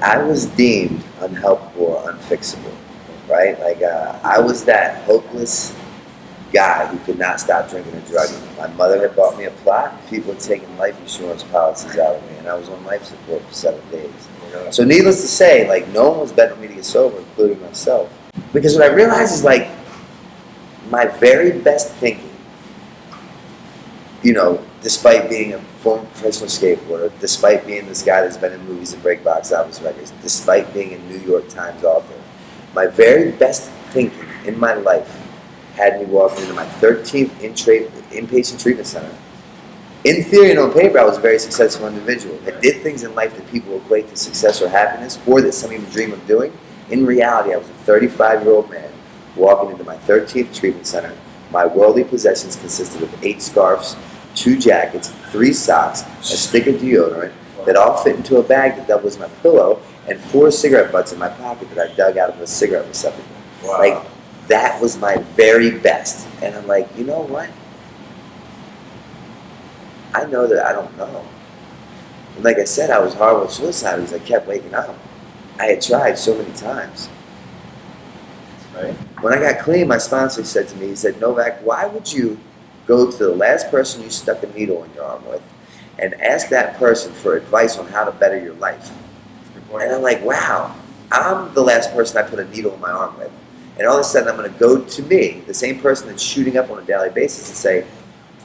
I was deemed unhelpable or unfixable, right? Like I was that hopeless guy who could not stop drinking and drugging. My mother had bought me a plot. People had taken life insurance policies out of me, and I was on life support for 7 days. So needless to say, like no one was betting on me to get sober, including myself. Because what I realized is like my very best thinking, despite being a former professional skateboarder, despite being this guy that's been in movies and break box office records, despite being a New York Times author, my very best thinking in my life had me walking into my 13th inpatient treatment center. In theory and on paper, I was a very successful individual. I did things in life that people equate to success or happiness, or that some even dream of doing. In reality, I was a 35-year-old man walking into my 13th treatment center. My worldly possessions consisted of 8 scarves, 2 jackets, 3 socks, a stick of deodorant that all fit into a bag that doubled as my pillow, and 4 cigarette butts in my pocket that I dug out of a cigarette receptacle. Wow. Like, that was my very best. And I'm like, you know what? I know that I don't know. And like I said, I was horrible with suicide because I kept waking up. I had tried so many times. Right. When I got clean, my sponsor said to me, he said, Novak, why would you go to the last person you stuck a needle in your arm with and ask that person for advice on how to better your life? And I'm like, wow, I'm the last person I put a needle in my arm with. And all of a sudden, I'm going to go to me, the same person that's shooting up on a daily basis, and say,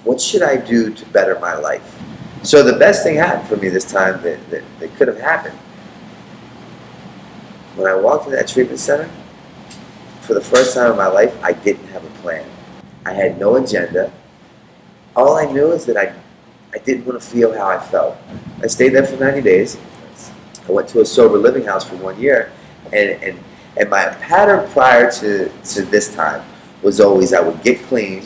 what should I do to better my life? So the best thing happened for me this time that could have happened. When I walked in that treatment center, for the first time in my life, I didn't have a plan. I had no agenda. All I knew is that I didn't want to feel how I felt. I stayed there for 90 days. I went to a sober living house for 1 year, and my pattern prior to this time was always I would get clean,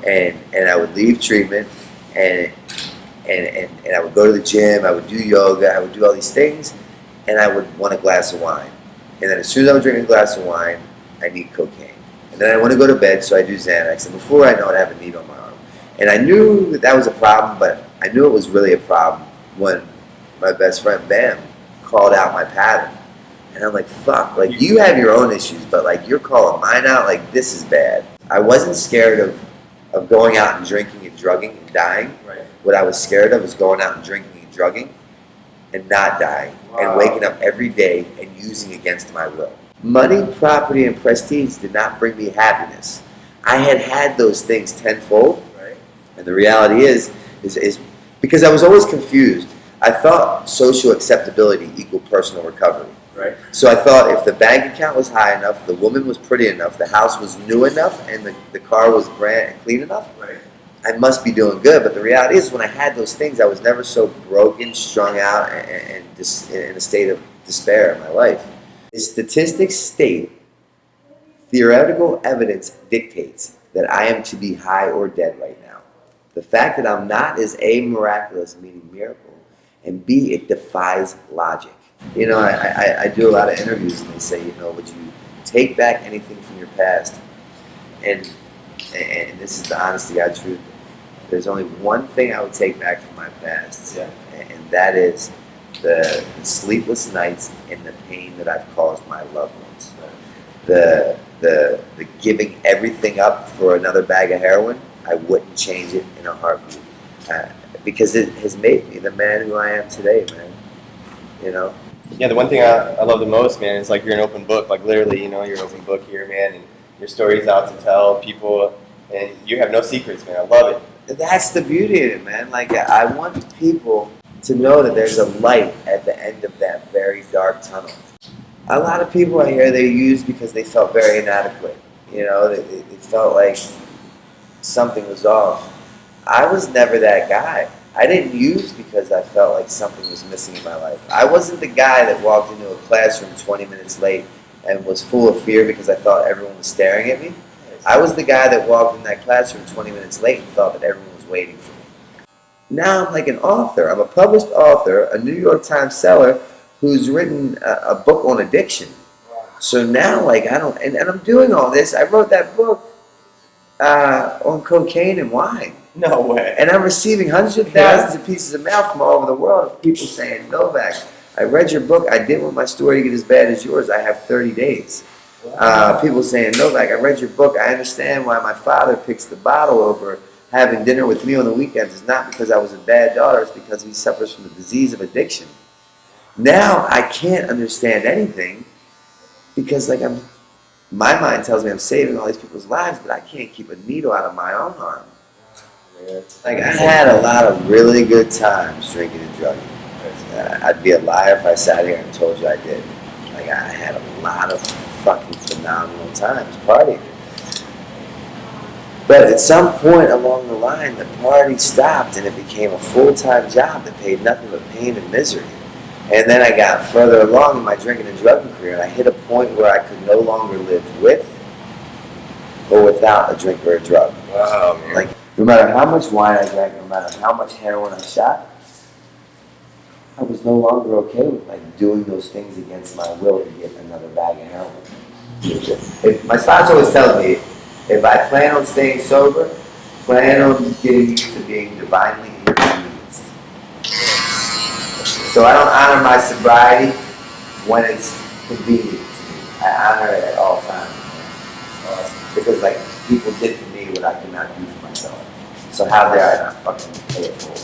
and I would leave treatment, and I would go to the gym, I would do yoga, I would do all these things, and I would want a glass of wine. And then as soon as I was drinking a glass of wine, I need cocaine. And then I want to go to bed, so I do Xanax. And before I know it, I have a needle on my arm. And I knew that was a problem, but I knew it was really a problem when my best friend, Bam, called out my pattern. And I'm like, fuck, like you have your own issues, but like you're calling mine out, like this is bad. I wasn't scared of going out and drinking and drugging and dying. Right. What I was scared of was going out and drinking and drugging and not dying. Wow. And waking up every day and using against my will. Money, property, and prestige did not bring me happiness. I had those things tenfold. Right. And the reality is because I was always confused. I thought social acceptability equaled personal recovery. Right. So I thought if the bank account was high enough, the woman was pretty enough, the house was new enough, and the car was brand and clean enough, right, I must be doing good. But the reality is when I had those things, I was never so broken, strung out, and in a state of despair in my life. The statistics state theoretical evidence dictates that I am to be high or dead right now. The fact that I'm not is A, miraculous, meaning miracle, and B, it defies logic. You know, I do a lot of interviews and they say, would you take back anything from your past? And this is the honest to God truth. There's only one thing I would take back from my past, yeah, and that is the sleepless nights and the pain that I've caused my loved ones. The giving everything up for another bag of heroin, I wouldn't change it in a heartbeat. Because it has made me the man who I am today, man. Yeah, the one thing I love the most, man, is like you're an open book. Like literally, you're an open book here, man, and your story's out to tell people, and you have no secrets, man. I love it. That's the beauty of it, man. Like I want people to know that there's a light at the end of that very dark tunnel. A lot of people I hear they use because they felt very inadequate. They felt like something was off. I was never that guy. I didn't use because I felt like something was missing in my life. I wasn't the guy that walked into a classroom 20 minutes late and was full of fear because I thought everyone was staring at me. I was the guy that walked in that classroom 20 minutes late and thought that everyone was waiting for me. Now I'm like an author. I'm a published author, a New York Times seller who's written a book on addiction. So now, and I'm doing all this. I wrote that book on cocaine and wine. No way. And I'm receiving hundreds of thousands of pieces of mail from all over the world of people saying, Novak, I read your book. I didn't want my story to get as bad as yours. I have 30 days. People saying, Novak, I read your book. I understand why my father picks the bottle over having dinner with me on the weekends. It's not because I was a bad daughter. It's because he suffers from the disease of addiction. Now I can't understand anything because my mind tells me I'm saving all these people's lives, but I can't keep a needle out of my own arm. Like, I had a lot of really good times drinking and drugging. I'd be a liar if I sat here and told you I did. Like, I had a lot of fucking phenomenal times partying. But at some point along the line, the party stopped and it became a full-time job that paid nothing but pain and misery. And then I got further along in my drinking and drugging career, and I hit a point where I could no longer live with or without a drink or a drug. Wow, man. Like, no matter how much wine I drank, no matter how much heroin I shot, I was no longer okay with doing those things against my will to get another bag of heroin. My spouse always tells me, if I plan on staying sober, plan on getting used to being divinely inconvenienced. So I don't honor my sobriety when it's convenient to me. I honor it at all times. Because people did for me what I could not do for myself. So how dare I not fucking pay it forward?